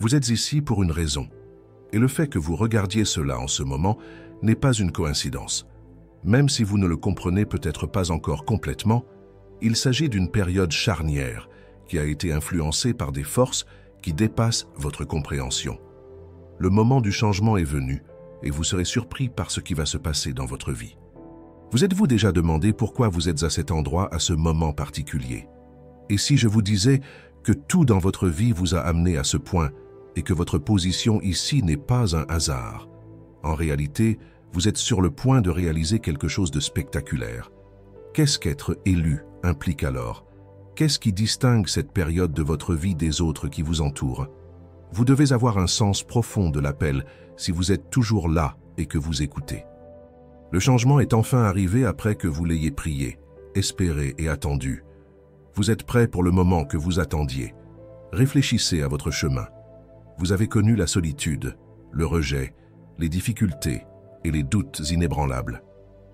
Vous êtes ici pour une raison. Et le fait que vous regardiez cela en ce moment n'est pas une coïncidence. Même si vous ne le comprenez peut-être pas encore complètement, il s'agit d'une période charnière qui a été influencée par des forces qui dépassent votre compréhension. Le moment du changement est venu et vous serez surpris par ce qui va se passer dans votre vie. Vous êtes-vous déjà demandé pourquoi vous êtes à cet endroit à ce moment particulier? Et si je vous disais que tout dans votre vie vous a amené à ce point et que votre position ici n'est pas un hasard? En réalité, vous êtes sur le point de réaliser quelque chose de spectaculaire. Qu'est-ce qu'être élu implique alors? Qu'est-ce qui distingue cette période de votre vie des autres qui vous entourent? Vous devez avoir un sens profond de l'appel si vous êtes toujours là et que vous écoutez. Le changement est enfin arrivé après que vous l'ayez prié, espéré et attendu. Vous êtes prêt pour le moment que vous attendiez. Réfléchissez à votre chemin. Vous avez connu la solitude, le rejet, les difficultés et les doutes inébranlables.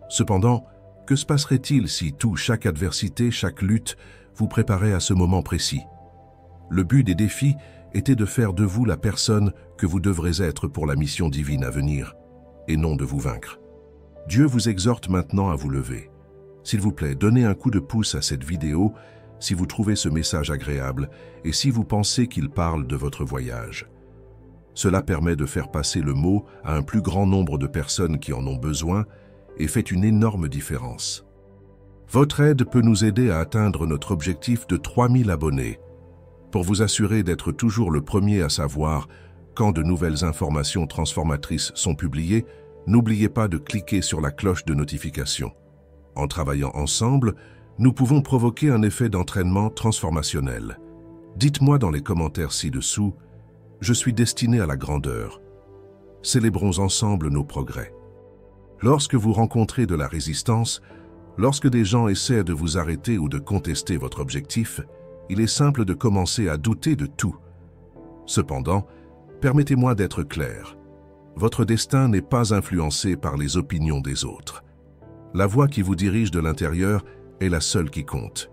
Cependant, que se passerait-il si chaque adversité, chaque lutte vous préparait à ce moment précis? Le but des défis était de faire de vous la personne que vous devrez être pour la mission divine à venir, et non de vous vaincre. Dieu vous exhorte maintenant à vous lever. S'il vous plaît, donnez un coup de pouce à cette vidéo si vous trouvez ce message agréable et si vous pensez qu'il parle de votre voyage. Cela permet de faire passer le mot à un plus grand nombre de personnes qui en ont besoin et fait une énorme différence. Votre aide peut nous aider à atteindre notre objectif de 3000 abonnés. Pour vous assurer d'être toujours le premier à savoir quand de nouvelles informations transformatrices sont publiées, n'oubliez pas de cliquer sur la cloche de notification. En travaillant ensemble, nous pouvons provoquer un effet d'entraînement transformationnel. Dites-moi dans les commentaires ci-dessous, je suis destiné à la grandeur. Célébrons ensemble nos progrès. Lorsque vous rencontrez de la résistance, lorsque des gens essaient de vous arrêter ou de contester votre objectif, il est simple de commencer à douter de tout. Cependant, permettez-moi d'être clair. Votre destin n'est pas influencé par les opinions des autres. La voix qui vous dirige de l'intérieur est la seule qui compte.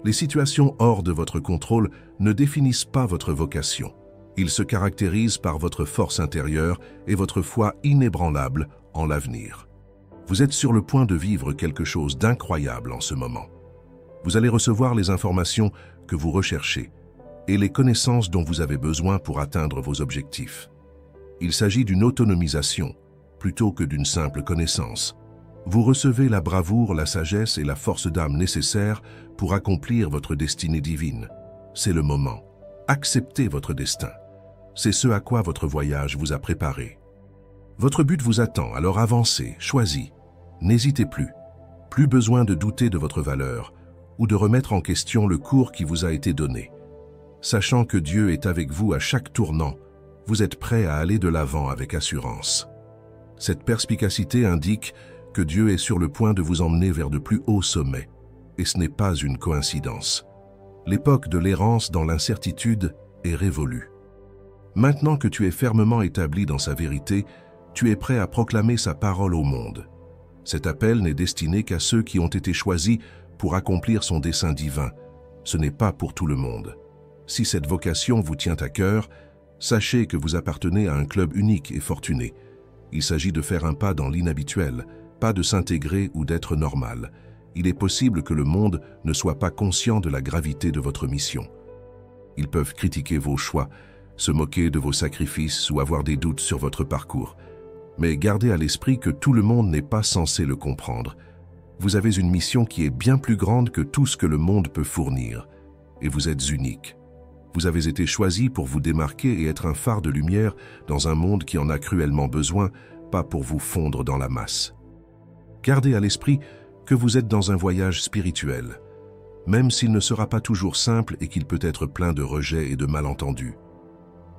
Les situations hors de votre contrôle ne définissent pas votre vocation. Ils se caractérisent par votre force intérieure et votre foi inébranlable en l'avenir. Vous êtes sur le point de vivre quelque chose d'incroyable en ce moment. Vous allez recevoir les informations que vous recherchez et les connaissances dont vous avez besoin pour atteindre vos objectifs. Il s'agit d'une autonomisation plutôt que d'une simple connaissance. Vous recevez la bravoure, la sagesse et la force d'âme nécessaires pour accomplir votre destinée divine. C'est le moment. Acceptez votre destin. C'est ce à quoi votre voyage vous a préparé. Votre but vous attend, alors avancez, choisissez. N'hésitez plus. Plus besoin de douter de votre valeur ou de remettre en question le cours qui vous a été donné. Sachant que Dieu est avec vous à chaque tournant, vous êtes prêt à aller de l'avant avec assurance. Cette perspicacité indique que Dieu est sur le point de vous emmener vers de plus hauts sommets, et ce n'est pas une coïncidence. L'époque de l'errance dans l'incertitude est révolue. Maintenant que tu es fermement établi dans sa vérité, tu es prêt à proclamer sa parole au monde. Cet appel n'est destiné qu'à ceux qui ont été choisis pour accomplir son dessein divin. Ce n'est pas pour tout le monde. Si cette vocation vous tient à cœur, sachez que vous appartenez à un club unique et fortuné. Il s'agit de faire un pas dans l'inhabituel, pas de s'intégrer ou d'être normal. Il est possible que le monde ne soit pas conscient de la gravité de votre mission. Ils peuvent critiquer vos choix, se moquer de vos sacrifices ou avoir des doutes sur votre parcours. Mais gardez à l'esprit que tout le monde n'est pas censé le comprendre. Vous avez une mission qui est bien plus grande que tout ce que le monde peut fournir. Et vous êtes unique. Vous avez été choisi pour vous démarquer et être un phare de lumière dans un monde qui en a cruellement besoin, pas pour vous fondre dans la masse. Gardez à l'esprit que vous êtes dans un voyage spirituel, même s'il ne sera pas toujours simple et qu'il peut être plein de rejets et de malentendus.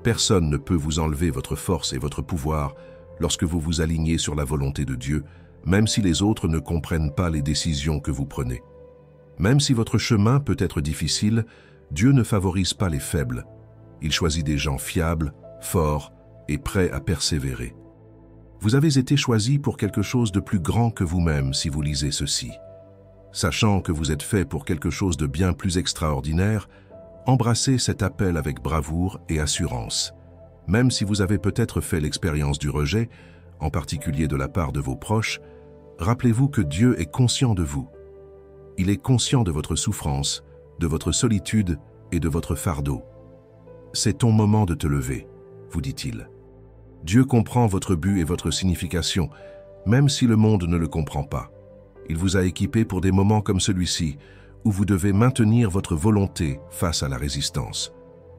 Personne ne peut vous enlever votre force et votre pouvoir lorsque vous vous alignez sur la volonté de Dieu, même si les autres ne comprennent pas les décisions que vous prenez. Même si votre chemin peut être difficile, Dieu ne favorise pas les faibles. Il choisit des gens fiables, forts et prêts à persévérer. Vous avez été choisi pour quelque chose de plus grand que vous-même si vous lisez ceci. Sachant que vous êtes fait pour quelque chose de bien plus extraordinaire, embrassez cet appel avec bravoure et assurance. Même si vous avez peut-être fait l'expérience du rejet, en particulier de la part de vos proches, rappelez-vous que Dieu est conscient de vous. Il est conscient de votre souffrance, de votre solitude et de votre fardeau. C'est ton moment de te lever, vous dit-il. Dieu comprend votre but et votre signification, même si le monde ne le comprend pas. Il vous a équipé pour des moments comme celui-ci, où vous devez maintenir votre volonté face à la résistance.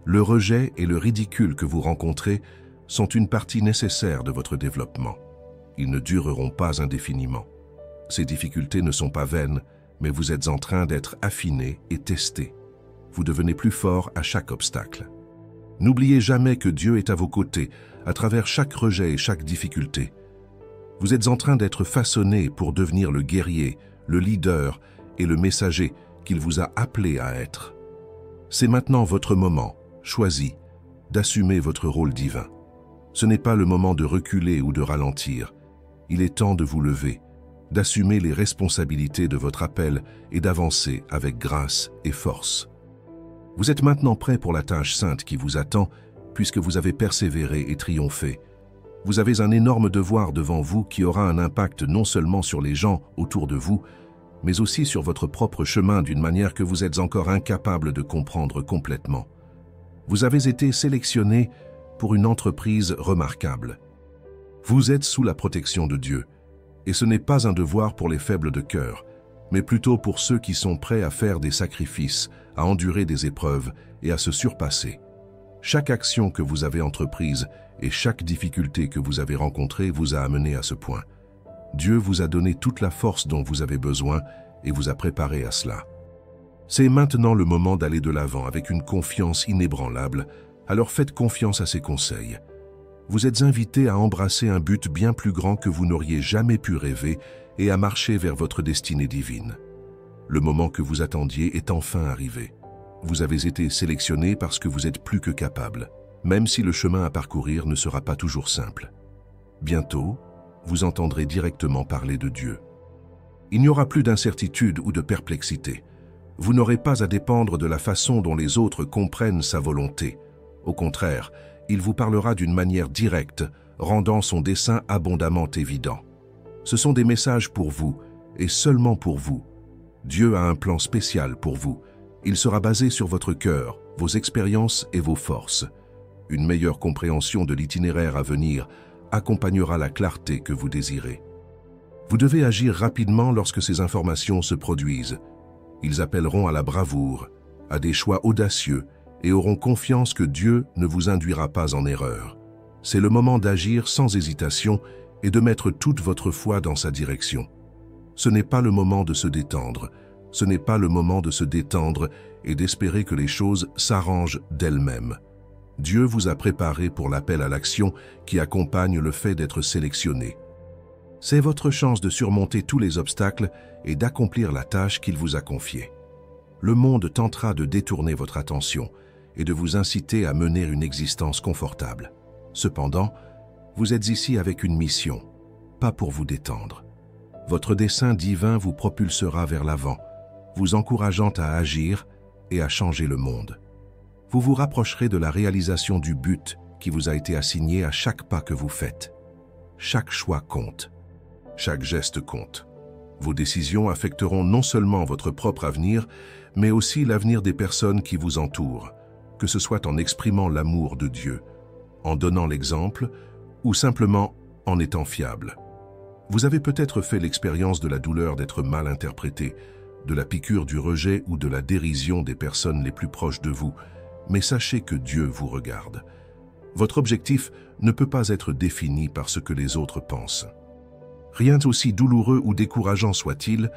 Le rejet et le ridicule que vous rencontrez sont une partie nécessaire de votre développement. Ils ne dureront pas indéfiniment. Ces difficultés ne sont pas vaines, mais vous êtes en train d'être affiné et testé. Vous devenez plus fort à chaque obstacle. N'oubliez jamais que Dieu est à vos côtés, à travers chaque rejet et chaque difficulté. Vous êtes en train d'être façonné pour devenir le guerrier, le leader et le messager qu'il vous a appelé à être. C'est maintenant votre moment, choisi, d'assumer votre rôle divin. Ce n'est pas le moment de reculer ou de ralentir. Il est temps de vous lever, d'assumer les responsabilités de votre appel et d'avancer avec grâce et force. Vous êtes maintenant prêt pour la tâche sainte qui vous attend, puisque vous avez persévéré et triomphé. Vous avez un énorme devoir devant vous qui aura un impact non seulement sur les gens autour de vous, mais aussi sur votre propre chemin d'une manière que vous êtes encore incapable de comprendre complètement. Vous avez été sélectionné pour une entreprise remarquable. Vous êtes sous la protection de Dieu, et ce n'est pas un devoir pour les faibles de cœur, mais plutôt pour ceux qui sont prêts à faire des sacrifices, à endurer des épreuves et à se surpasser. Chaque action que vous avez entreprise et chaque difficulté que vous avez rencontrée vous a amené à ce point. Dieu vous a donné toute la force dont vous avez besoin et vous a préparé à cela. C'est maintenant le moment d'aller de l'avant avec une confiance inébranlable, alors faites confiance à ses conseils. Vous êtes invité à embrasser un but bien plus grand que vous n'auriez jamais pu rêver et à marcher vers votre destinée divine. Le moment que vous attendiez est enfin arrivé. Vous avez été sélectionné parce que vous êtes plus que capable, même si le chemin à parcourir ne sera pas toujours simple. Bientôt, vous entendrez directement parler de Dieu. Il n'y aura plus d'incertitude ou de perplexité. Vous n'aurez pas à dépendre de la façon dont les autres comprennent sa volonté. Au contraire, il vous parlera d'une manière directe, rendant son dessein abondamment évident. Ce sont des messages pour vous, et seulement pour vous. Dieu a un plan spécial pour vous. Il sera basé sur votre cœur, vos expériences et vos forces. Une meilleure compréhension de l'itinéraire à venir accompagnera la clarté que vous désirez. Vous devez agir rapidement lorsque ces informations se produisent. Ils appelleront à la bravoure, à des choix audacieux et auront confiance que Dieu ne vous induira pas en erreur. C'est le moment d'agir sans hésitation et de mettre toute votre foi dans sa direction. Ce n'est pas le moment de se détendre, ce n'est pas le moment de se détendre et d'espérer que les choses s'arrangent d'elles-mêmes. Dieu vous a préparé pour l'appel à l'action qui accompagne le fait d'être sélectionné. C'est votre chance de surmonter tous les obstacles et d'accomplir la tâche qu'il vous a confiée. Le monde tentera de détourner votre attention et de vous inciter à mener une existence confortable. Cependant, vous êtes ici avec une mission, pas pour vous détendre. Votre dessein divin vous propulsera vers l'avant, vous encourageant à agir et à changer le monde. Vous vous rapprocherez de la réalisation du but qui vous a été assigné à chaque pas que vous faites. Chaque choix compte. Chaque geste compte. Vos décisions affecteront non seulement votre propre avenir, mais aussi l'avenir des personnes qui vous entourent, que ce soit en exprimant l'amour de Dieu, en donnant l'exemple ou simplement en étant fiable. Vous avez peut-être fait l'expérience de la douleur d'être mal interprété, de la piqûre du rejet ou de la dérision des personnes les plus proches de vous, mais sachez que Dieu vous regarde. Votre objectif ne peut pas être défini par ce que les autres pensent. Rien d'aussi douloureux ou décourageant soit-il,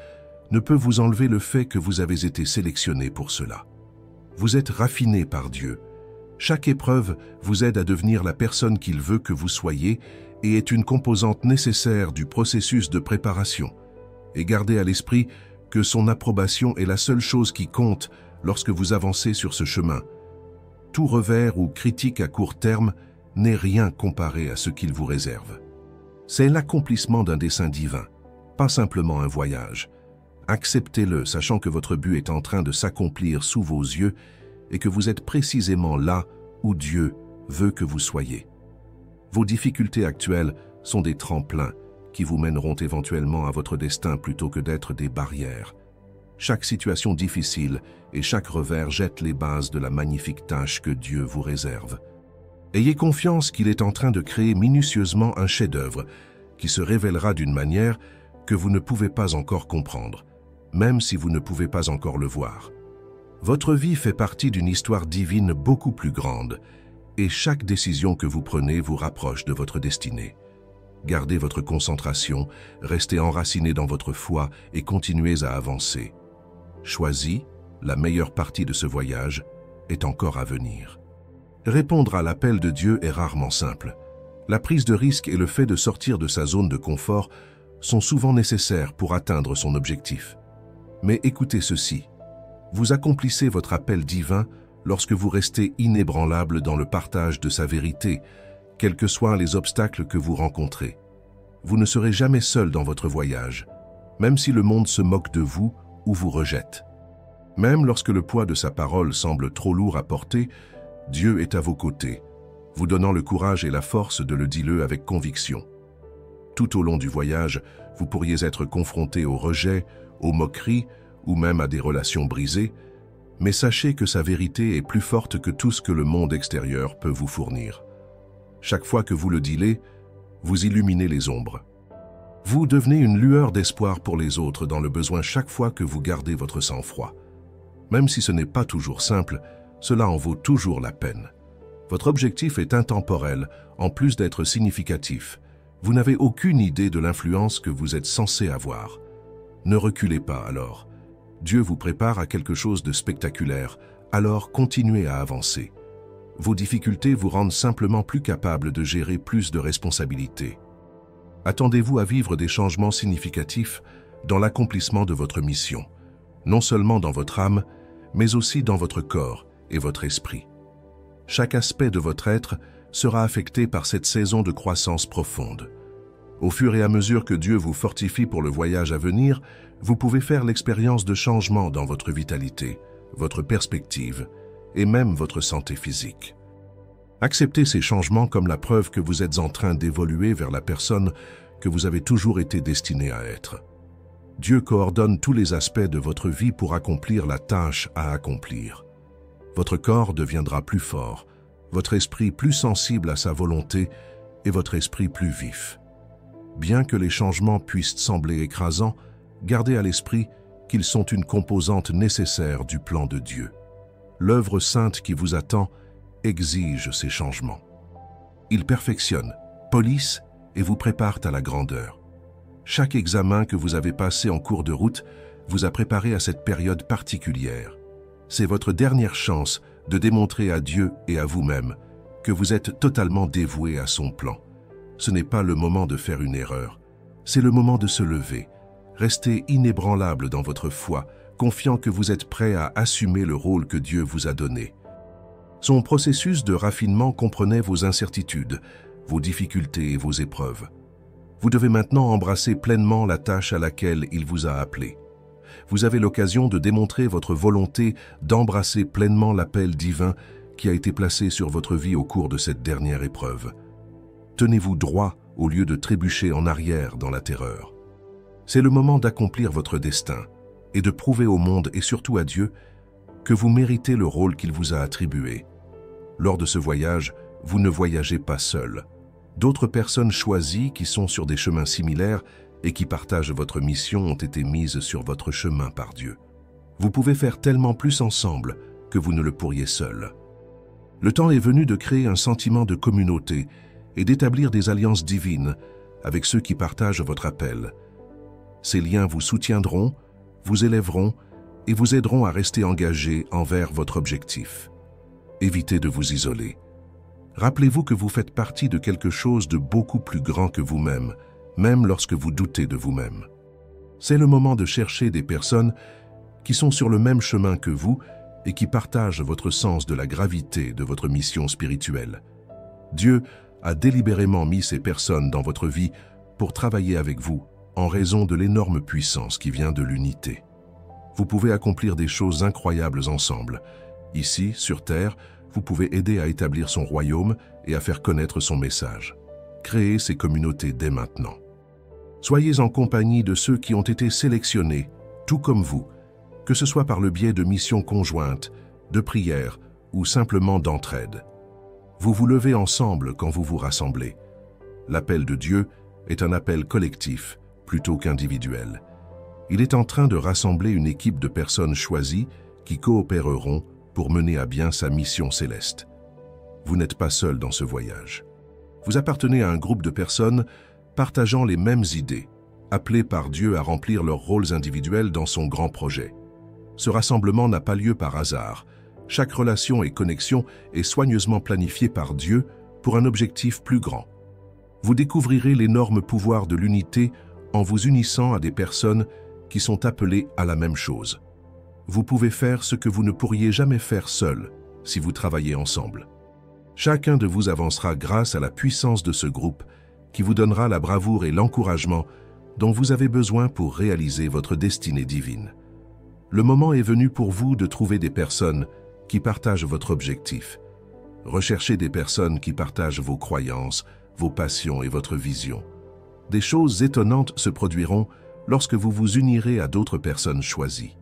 ne peut vous enlever le fait que vous avez été sélectionné pour cela. Vous êtes raffiné par Dieu. Chaque épreuve vous aide à devenir la personne qu'il veut que vous soyez et est une composante nécessaire du processus de préparation. Et gardez à l'esprit que son approbation est la seule chose qui compte lorsque vous avancez sur ce chemin. Tout revers ou critique à court terme n'est rien comparé à ce qu'il vous réserve. C'est l'accomplissement d'un dessein divin, pas simplement un voyage. Acceptez-le, sachant que votre but est en train de s'accomplir sous vos yeux et que vous êtes précisément là où Dieu veut que vous soyez. Vos difficultés actuelles sont des tremplins qui vous mèneront éventuellement à votre destin plutôt que d'être des barrières. Chaque situation difficile et chaque revers jette les bases de la magnifique tâche que Dieu vous réserve. Ayez confiance qu'il est en train de créer minutieusement un chef-d'œuvre qui se révélera d'une manière que vous ne pouvez pas encore comprendre, même si vous ne pouvez pas encore le voir. Votre vie fait partie d'une histoire divine beaucoup plus grande, et chaque décision que vous prenez vous rapproche de votre destinée. Gardez votre concentration, restez enraciné dans votre foi et continuez à avancer. Choisis, la meilleure partie de ce voyage est encore à venir. Répondre à l'appel de Dieu est rarement simple. La prise de risque et le fait de sortir de sa zone de confort sont souvent nécessaires pour atteindre son objectif. Mais écoutez ceci, vous accomplissez votre appel divin lorsque vous restez inébranlable dans le partage de sa vérité, quels que soient les obstacles que vous rencontrez. Vous ne serez jamais seul dans votre voyage, même si le monde se moque de vous ou vous rejette. Même lorsque le poids de sa parole semble trop lourd à porter, Dieu est à vos côtés, vous donnant le courage et la force de le dire avec conviction. Tout au long du voyage, vous pourriez être confronté au rejet, aux moqueries ou même à des relations brisées, mais sachez que sa vérité est plus forte que tout ce que le monde extérieur peut vous fournir. Chaque fois que vous le dites, vous illuminez les ombres. Vous devenez une lueur d'espoir pour les autres dans le besoin chaque fois que vous gardez votre sang-froid. Même si ce n'est pas toujours simple, cela en vaut toujours la peine. Votre objectif est intemporel, en plus d'être significatif. Vous n'avez aucune idée de l'influence que vous êtes censé avoir. Ne reculez pas alors. Dieu vous prépare à quelque chose de spectaculaire, alors continuez à avancer. Vos difficultés vous rendent simplement plus capable de gérer plus de responsabilités. Attendez-vous à vivre des changements significatifs dans l'accomplissement de votre mission, non seulement dans votre âme, mais aussi dans votre corps et votre esprit. Chaque aspect de votre être sera affecté par cette saison de croissance profonde. Au fur et à mesure que Dieu vous fortifie pour le voyage à venir, vous pouvez faire l'expérience de changements dans votre vitalité, votre perspective et même votre santé physique. Acceptez ces changements comme la preuve que vous êtes en train d'évoluer vers la personne que vous avez toujours été destiné à être. Dieu coordonne tous les aspects de votre vie pour accomplir la tâche à accomplir. Votre corps deviendra plus fort, votre esprit plus sensible à sa volonté et votre esprit plus vif. Bien que les changements puissent sembler écrasants, gardez à l'esprit qu'ils sont une composante nécessaire du plan de Dieu. L'œuvre sainte qui vous attend exige ces changements. Ils perfectionnent, polissent et vous préparent à la grandeur. Chaque examen que vous avez passé en cours de route vous a préparé à cette période particulière. C'est votre dernière chance de démontrer à Dieu et à vous-même que vous êtes totalement dévoué à son plan. Ce n'est pas le moment de faire une erreur, c'est le moment de se lever. Restez inébranlable dans votre foi, confiant que vous êtes prêt à assumer le rôle que Dieu vous a donné. Son processus de raffinement comprenait vos incertitudes, vos difficultés et vos épreuves. Vous devez maintenant embrasser pleinement la tâche à laquelle il vous a appelé. Vous avez l'occasion de démontrer votre volonté d'embrasser pleinement l'appel divin qui a été placé sur votre vie au cours de cette dernière épreuve. Tenez-vous droit au lieu de trébucher en arrière dans la terreur. C'est le moment d'accomplir votre destin et de prouver au monde et surtout à Dieu que vous méritez le rôle qu'il vous a attribué. Lors de ce voyage, vous ne voyagez pas seul. D'autres personnes choisies qui sont sur des chemins similaires et qui partagent votre mission ont été mises sur votre chemin par Dieu. Vous pouvez faire tellement plus ensemble que vous ne le pourriez seul. Le temps est venu de créer un sentiment de communauté et d'établir des alliances divines avec ceux qui partagent votre appel. Ces liens vous soutiendront, vous élèveront et vous aideront à rester engagé envers votre objectif. Évitez de vous isoler. Rappelez-vous que vous faites partie de quelque chose de beaucoup plus grand que vous-même, même lorsque vous doutez de vous-même. C'est le moment de chercher des personnes qui sont sur le même chemin que vous et qui partagent votre sens de la gravité de votre mission spirituelle. Dieu a délibérément mis ces personnes dans votre vie pour travailler avec vous en raison de l'énorme puissance qui vient de l'unité. Vous pouvez accomplir des choses incroyables ensemble. Ici, sur Terre, vous pouvez aider à établir son royaume et à faire connaître son message. Créez ces communautés dès maintenant. Soyez en compagnie de ceux qui ont été sélectionnés, tout comme vous, que ce soit par le biais de missions conjointes, de prières ou simplement d'entraide. Vous vous levez ensemble quand vous vous rassemblez. L'appel de Dieu est un appel collectif plutôt qu'individuel. Il est en train de rassembler une équipe de personnes choisies qui coopéreront pour mener à bien sa mission céleste. Vous n'êtes pas seul dans ce voyage. Vous appartenez à un groupe de personnes partageant les mêmes idées, appelées par Dieu à remplir leurs rôles individuels dans son grand projet. Ce rassemblement n'a pas lieu par hasard. Chaque relation et connexion est soigneusement planifiée par Dieu pour un objectif plus grand. Vous découvrirez l'énorme pouvoir de l'unité en vous unissant à des personnes qui sont appelées à la même chose. Vous pouvez faire ce que vous ne pourriez jamais faire seul si vous travaillez ensemble. Chacun de vous avancera grâce à la puissance de ce groupe qui vous donnera la bravoure et l'encouragement dont vous avez besoin pour réaliser votre destinée divine. Le moment est venu pour vous de trouver des personnes qui partagent votre objectif. Recherchez des personnes qui partagent vos croyances, vos passions et votre vision. Des choses étonnantes se produiront lorsque vous vous unirez à d'autres personnes choisies.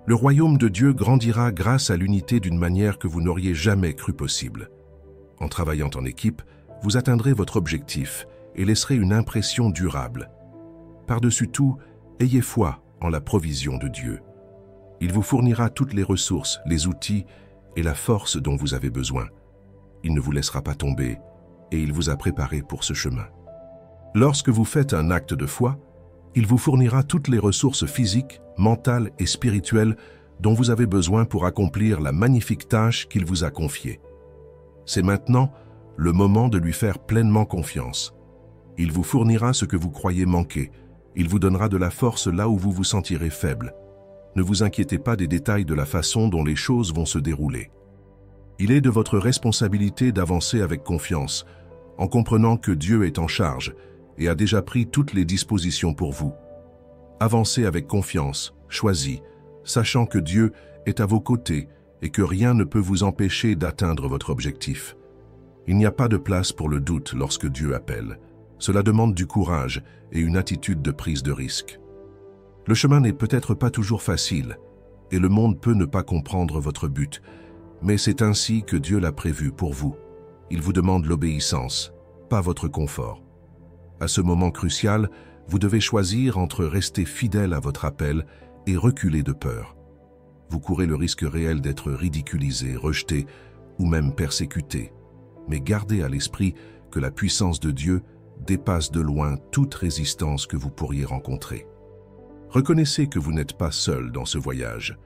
Le royaume de Dieu grandira grâce à l'unité d'une manière que vous n'auriez jamais cru possible. En travaillant en équipe, vous atteindrez votre objectif et laisserez une impression durable. Par-dessus tout, ayez foi en la provision de Dieu. Il vous fournira toutes les ressources, les outils et la force dont vous avez besoin. Il ne vous laissera pas tomber et il vous a préparé pour ce chemin. Lorsque vous faites un acte de foi, il vous fournira toutes les ressources physiques, mentales et spirituelles dont vous avez besoin pour accomplir la magnifique tâche qu'il vous a confiée. C'est maintenant le moment de lui faire pleinement confiance. Il vous fournira ce que vous croyez manquer. Il vous donnera de la force là où vous vous sentirez faible. Ne vous inquiétez pas des détails de la façon dont les choses vont se dérouler. Il est de votre responsabilité d'avancer avec confiance, en comprenant que Dieu est en charge et a déjà pris toutes les dispositions pour vous. Avancez avec confiance, choisi, sachant que Dieu est à vos côtés et que rien ne peut vous empêcher d'atteindre votre objectif. Il n'y a pas de place pour le doute lorsque Dieu appelle. Cela demande du courage et une attitude de prise de risque. Le chemin n'est peut-être pas toujours facile et le monde peut ne pas comprendre votre but, mais c'est ainsi que Dieu l'a prévu pour vous. Il vous demande l'obéissance, pas votre confort. À ce moment crucial, vous devez choisir entre rester fidèle à votre appel et reculer de peur. Vous courez le risque réel d'être ridiculisé, rejeté ou même persécuté. Mais gardez à l'esprit que la puissance de Dieu dépasse de loin toute résistance que vous pourriez rencontrer. Reconnaissez que vous n'êtes pas seul dans ce voyage.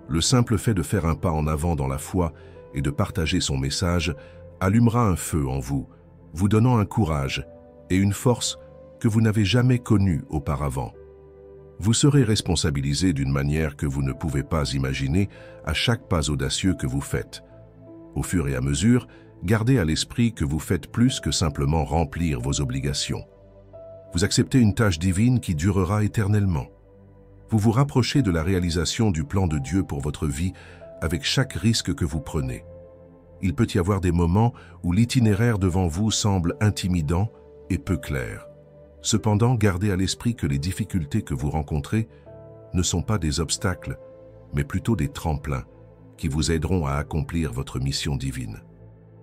Le simple fait de faire un pas en avant dans la foi et de partager son message allumera un feu en vous, vous donnant un courage et une force que vous n'avez jamais connue auparavant. Vous serez responsabilisé d'une manière que vous ne pouvez pas imaginer à chaque pas audacieux que vous faites. Au fur et à mesure, gardez à l'esprit que vous faites plus que simplement remplir vos obligations. Vous acceptez une tâche divine qui durera éternellement. Vous vous rapprochez de la réalisation du plan de Dieu pour votre vie avec chaque risque que vous prenez. Il peut y avoir des moments où l'itinéraire devant vous semble intimidant et peu clair. Cependant, gardez à l'esprit que les difficultés que vous rencontrez ne sont pas des obstacles, mais plutôt des tremplins qui vous aideront à accomplir votre mission divine.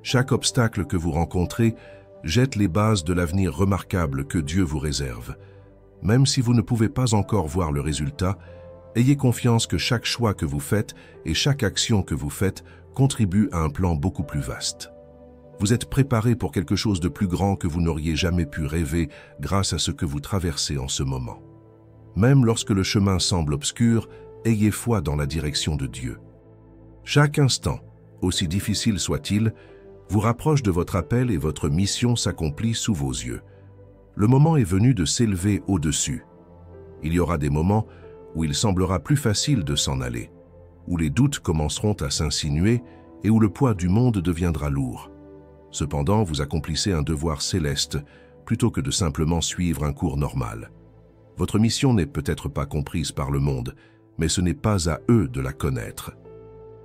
Chaque obstacle que vous rencontrez jette les bases de l'avenir remarquable que Dieu vous réserve. Même si vous ne pouvez pas encore voir le résultat, ayez confiance que chaque choix que vous faites et chaque action que vous faites contribue à un plan beaucoup plus vaste. Vous êtes préparé pour quelque chose de plus grand que vous n'auriez jamais pu rêver grâce à ce que vous traversez en ce moment. Même lorsque le chemin semble obscur, ayez foi dans la direction de Dieu. Chaque instant, aussi difficile soit-il, vous rapproche de votre appel et votre mission s'accomplit sous vos yeux. Le moment est venu de s'élever au-dessus. Il y aura des moments où il semblera plus facile de s'en aller, où les doutes commenceront à s'insinuer et où le poids du monde deviendra lourd. Cependant, vous accomplissez un devoir céleste plutôt que de simplement suivre un cours normal. Votre mission n'est peut-être pas comprise par le monde, mais ce n'est pas à eux de la connaître.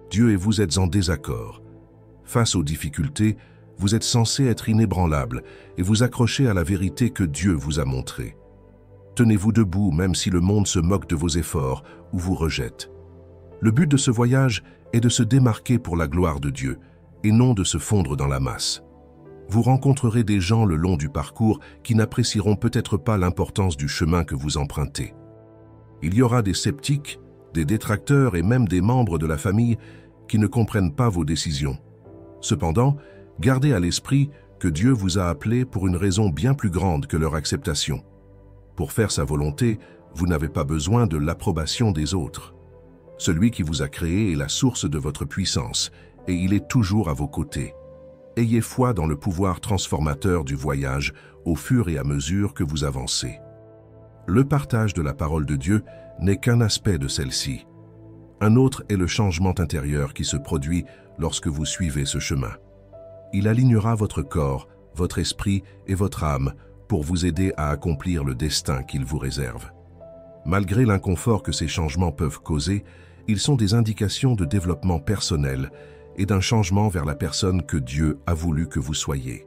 Dieu et vous êtes en désaccord, Face aux difficultés, vous êtes censé être inébranlable et vous accrocher à la vérité que Dieu vous a montrée. Tenez-vous debout même si le monde se moque de vos efforts ou vous rejette. Le but de ce voyage est de se démarquer pour la gloire de Dieu et non de se fondre dans la masse. Vous rencontrerez des gens le long du parcours qui n'apprécieront peut-être pas l'importance du chemin que vous empruntez. Il y aura des sceptiques, des détracteurs et même des membres de la famille qui ne comprennent pas vos décisions. Cependant, gardez à l'esprit que Dieu vous a appelé pour une raison bien plus grande que leur acceptation. Pour faire sa volonté, vous n'avez pas besoin de l'approbation des autres. Celui qui vous a créé est la source de votre puissance et il est toujours à vos côtés. Ayez foi dans le pouvoir transformateur du voyage au fur et à mesure que vous avancez. Le partage de la parole de Dieu n'est qu'un aspect de celle-ci. Un autre est le changement intérieur qui se produit lorsque vous suivez ce chemin. Il alignera votre corps, votre esprit et votre âme pour vous aider à accomplir le destin qu'il vous réserve. Malgré l'inconfort que ces changements peuvent causer, ils sont des indications de développement personnel et d'un changement vers la personne que Dieu a voulu que vous soyez.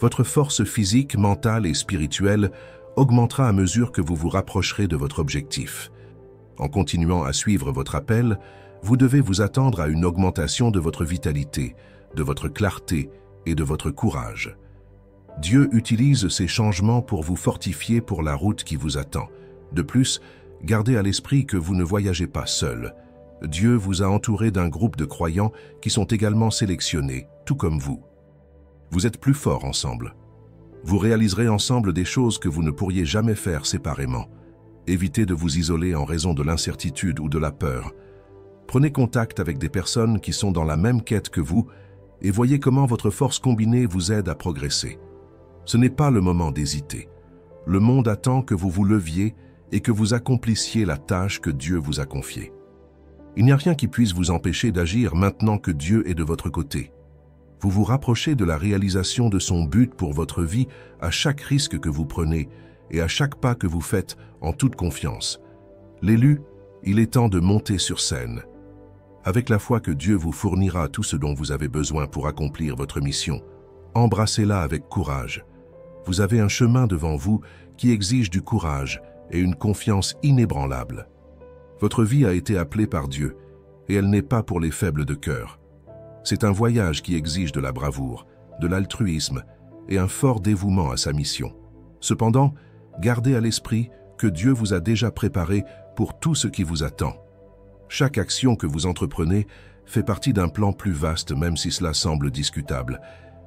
Votre force physique, mentale et spirituelle augmentera à mesure que vous vous rapprocherez de votre objectif. En continuant à suivre votre appel, vous devez vous attendre à une augmentation de votre vitalité, de votre clarté et de votre courage. Dieu utilise ces changements pour vous fortifier pour la route qui vous attend. De plus, gardez à l'esprit que vous ne voyagez pas seul. Dieu vous a entouré d'un groupe de croyants qui sont également sélectionnés, tout comme vous. Vous êtes plus forts ensemble. Vous réaliserez ensemble des choses que vous ne pourriez jamais faire séparément. Évitez de vous isoler en raison de l'incertitude ou de la peur. Prenez contact avec des personnes qui sont dans la même quête que vous et voyez comment votre force combinée vous aide à progresser. Ce n'est pas le moment d'hésiter. Le monde attend que vous vous leviez et que vous accomplissiez la tâche que Dieu vous a confiée. Il n'y a rien qui puisse vous empêcher d'agir maintenant que Dieu est de votre côté. Vous vous rapprochez de la réalisation de son but pour votre vie à chaque risque que vous prenez et à chaque pas que vous faites en toute confiance. L'élu, il est temps de monter sur scène. Avec la foi que Dieu vous fournira tout ce dont vous avez besoin pour accomplir votre mission, embrassez-la avec courage. Vous avez un chemin devant vous qui exige du courage et une confiance inébranlable. Votre vie a été appelée par Dieu et elle n'est pas pour les faibles de cœur. C'est un voyage qui exige de la bravoure, de l'altruisme et un fort dévouement à sa mission. Cependant, gardez à l'esprit que Dieu vous a déjà préparé pour tout ce qui vous attend. Chaque action que vous entreprenez fait partie d'un plan plus vaste même si cela semble discutable.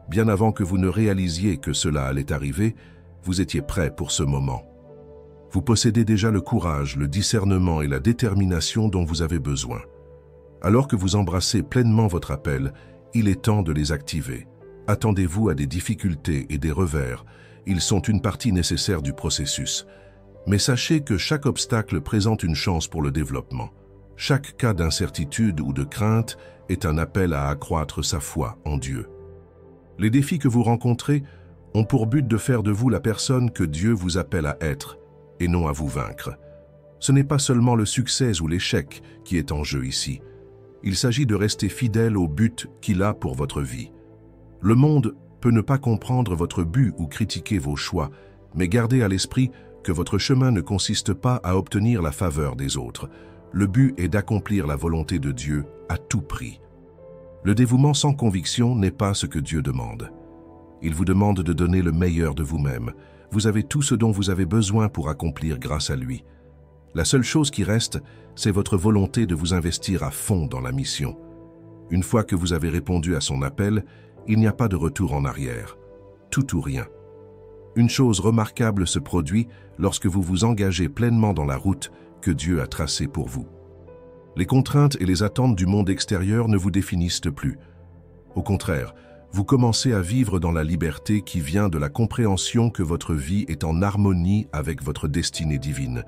Bien avant que vous ne réalisiez que cela allait arriver, vous étiez prêt pour ce moment. Vous possédez déjà le courage, le discernement et la détermination dont vous avez besoin. Alors que vous embrassez pleinement votre appel, il est temps de les activer. Attendez-vous à des difficultés et des revers. Ils sont une partie nécessaire du processus. Mais sachez que chaque obstacle présente une chance pour le développement. Chaque cas d'incertitude ou de crainte est un appel à accroître sa foi en Dieu. Les défis que vous rencontrez ont pour but de faire de vous la personne que Dieu vous appelle à être, et non à vous vaincre. Ce n'est pas seulement le succès ou l'échec qui est en jeu ici. Il s'agit de rester fidèle au but qu'il a pour votre vie. Le monde peut ne pas comprendre votre but ou critiquer vos choix, mais gardez à l'esprit que votre chemin ne consiste pas à obtenir la faveur des autres. Le but est d'accomplir la volonté de Dieu à tout prix. Le dévouement sans conviction n'est pas ce que Dieu demande. Il vous demande de donner le meilleur de vous-même. Vous avez tout ce dont vous avez besoin pour accomplir grâce à lui. La seule chose qui reste, c'est votre volonté de vous investir à fond dans la mission. Une fois que vous avez répondu à son appel, il n'y a pas de retour en arrière. Tout ou rien. Une chose remarquable se produit lorsque vous vous engagez pleinement dans la route que Dieu a tracée pour vous. Les contraintes et les attentes du monde extérieur ne vous définissent plus. Au contraire, vous commencez à vivre dans la liberté qui vient de la compréhension que votre vie est en harmonie avec votre destinée divine.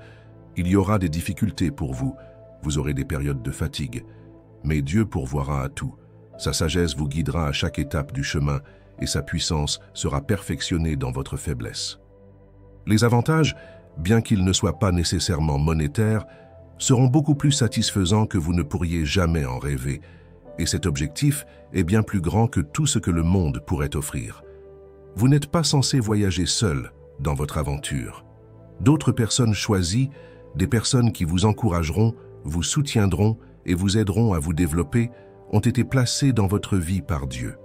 Il y aura des difficultés pour vous, vous aurez des périodes de fatigue, mais Dieu pourvoira à tout. Sa sagesse vous guidera à chaque étape du chemin et sa puissance sera perfectionnée dans votre faiblesse. Les avantages, bien qu'ils ne soient pas nécessairement monétaires, seront beaucoup plus satisfaisants que vous ne pourriez jamais en rêver, Et cet objectif est bien plus grand que tout ce que le monde pourrait offrir. Vous n'êtes pas censé voyager seul dans votre aventure. D'autres personnes choisies, des personnes qui vous encourageront, vous soutiendront et vous aideront à vous développer, ont été placées dans votre vie par Dieu.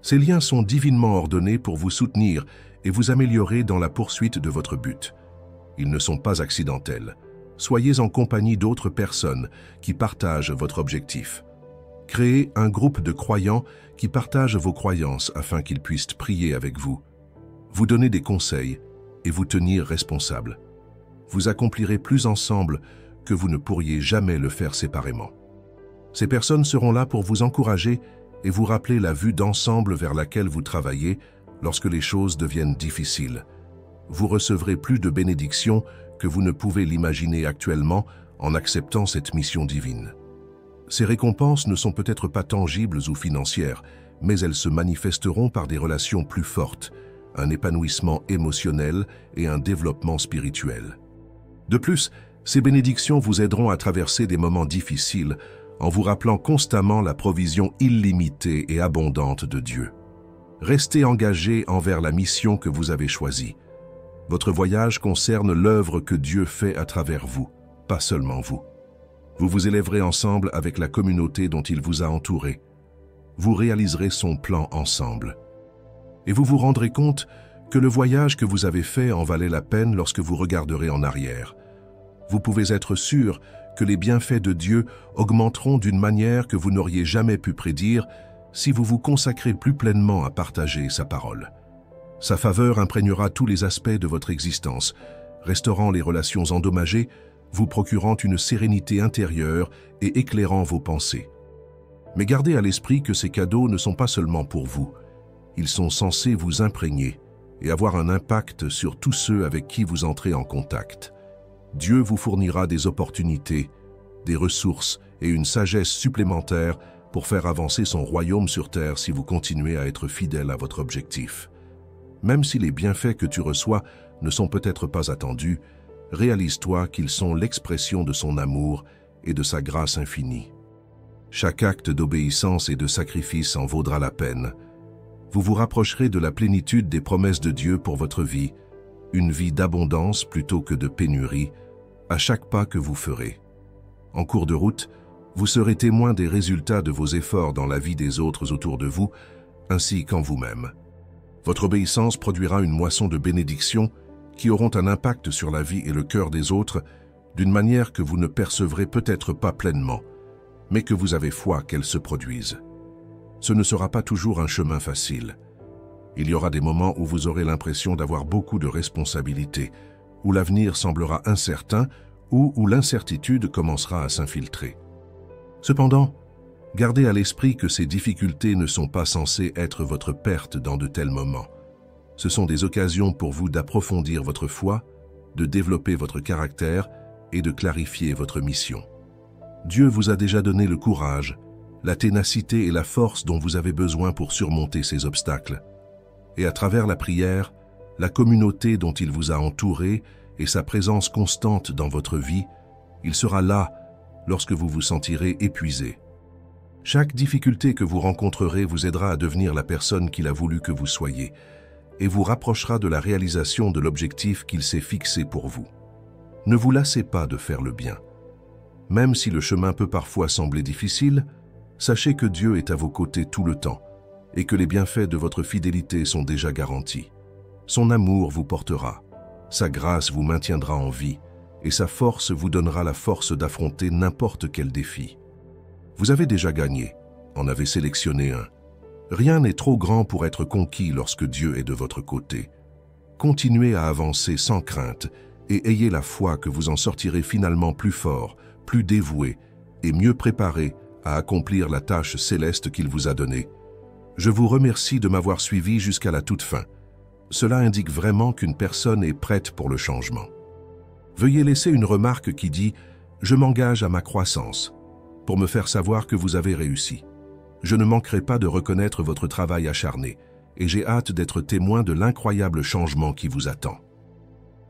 Ces liens sont divinement ordonnés pour vous soutenir et vous améliorer dans la poursuite de votre but. Ils ne sont pas accidentels. Soyez en compagnie d'autres personnes qui partagent votre objectif. Créez un groupe de croyants qui partagent vos croyances afin qu'ils puissent prier avec vous, vous donner des conseils et vous tenir responsable. Vous accomplirez plus ensemble que vous ne pourriez jamais le faire séparément. Ces personnes seront là pour vous encourager et vous rappeler la vue d'ensemble vers laquelle vous travaillez lorsque les choses deviennent difficiles. Vous recevrez plus de bénédictions que vous ne pouvez l'imaginer actuellement en acceptant cette mission divine. Ces récompenses ne sont peut-être pas tangibles ou financières, mais elles se manifesteront par des relations plus fortes, un épanouissement émotionnel et un développement spirituel. De plus, ces bénédictions vous aideront à traverser des moments difficiles en vous rappelant constamment la provision illimitée et abondante de Dieu. Restez engagé envers la mission que vous avez choisie. Votre voyage concerne l'œuvre que Dieu fait à travers vous, pas seulement vous. Vous vous élèverez ensemble avec la communauté dont il vous a entouré. Vous réaliserez son plan ensemble. Et vous vous rendrez compte que le voyage que vous avez fait en valait la peine lorsque vous regarderez en arrière. Vous pouvez être sûr que les bienfaits de Dieu augmenteront d'une manière que vous n'auriez jamais pu prédire si vous vous consacrez plus pleinement à partager sa parole. Sa faveur imprégnera tous les aspects de votre existence, restaurant les relations endommagées, vous procurant une sérénité intérieure et éclairant vos pensées. Mais gardez à l'esprit que ces cadeaux ne sont pas seulement pour vous. Ils sont censés vous imprégner et avoir un impact sur tous ceux avec qui vous entrez en contact. Dieu vous fournira des opportunités, des ressources et une sagesse supplémentaire pour faire avancer son royaume sur terre si vous continuez à être fidèle à votre objectif. Même si les bienfaits que tu reçois ne sont peut-être pas attendus, réalise-toi qu'ils sont l'expression de son amour et de sa grâce infinie. Chaque acte d'obéissance et de sacrifice en vaudra la peine. Vous vous rapprocherez de la plénitude des promesses de Dieu pour votre vie, une vie d'abondance plutôt que de pénurie, à chaque pas que vous ferez. En cours de route, vous serez témoin des résultats de vos efforts dans la vie des autres autour de vous, ainsi qu'en vous-même. Votre obéissance produira une moisson de bénédictions qui auront un impact sur la vie et le cœur des autres d'une manière que vous ne percevrez peut-être pas pleinement, mais que vous avez foi qu'elles se produisent. Ce ne sera pas toujours un chemin facile. Il y aura des moments où vous aurez l'impression d'avoir beaucoup de responsabilités, où l'avenir semblera incertain ou où l'incertitude commencera à s'infiltrer. Cependant, gardez à l'esprit que ces difficultés ne sont pas censées être votre perte dans de tels moments. Ce sont des occasions pour vous d'approfondir votre foi, de développer votre caractère et de clarifier votre mission. Dieu vous a déjà donné le courage, la ténacité et la force dont vous avez besoin pour surmonter ces obstacles. Et à travers la prière, la communauté dont il vous a entouré et sa présence constante dans votre vie, il sera là lorsque vous vous sentirez épuisé. Chaque difficulté que vous rencontrerez vous aidera à devenir la personne qu'il a voulu que vous soyez et vous rapprochera de la réalisation de l'objectif qu'il s'est fixé pour vous. Ne vous lassez pas de faire le bien. Même si le chemin peut parfois sembler difficile, sachez que Dieu est à vos côtés tout le temps et que les bienfaits de votre fidélité sont déjà garantis. Son amour vous portera, sa grâce vous maintiendra en vie et sa force vous donnera la force d'affronter n'importe quel défi. Vous avez déjà gagné, en avez sélectionné un. Rien n'est trop grand pour être conquis lorsque Dieu est de votre côté. Continuez à avancer sans crainte et ayez la foi que vous en sortirez finalement plus fort, plus dévoué et mieux préparé à accomplir la tâche céleste qu'il vous a donnée. Je vous remercie de m'avoir suivi jusqu'à la toute fin. Cela indique vraiment qu'une personne est prête pour le changement. Veuillez laisser une remarque qui dit « Je m'engage à ma croissance » pour me faire savoir que vous avez réussi. Je ne manquerai pas de reconnaître votre travail acharné et j'ai hâte d'être témoin de l'incroyable changement qui vous attend.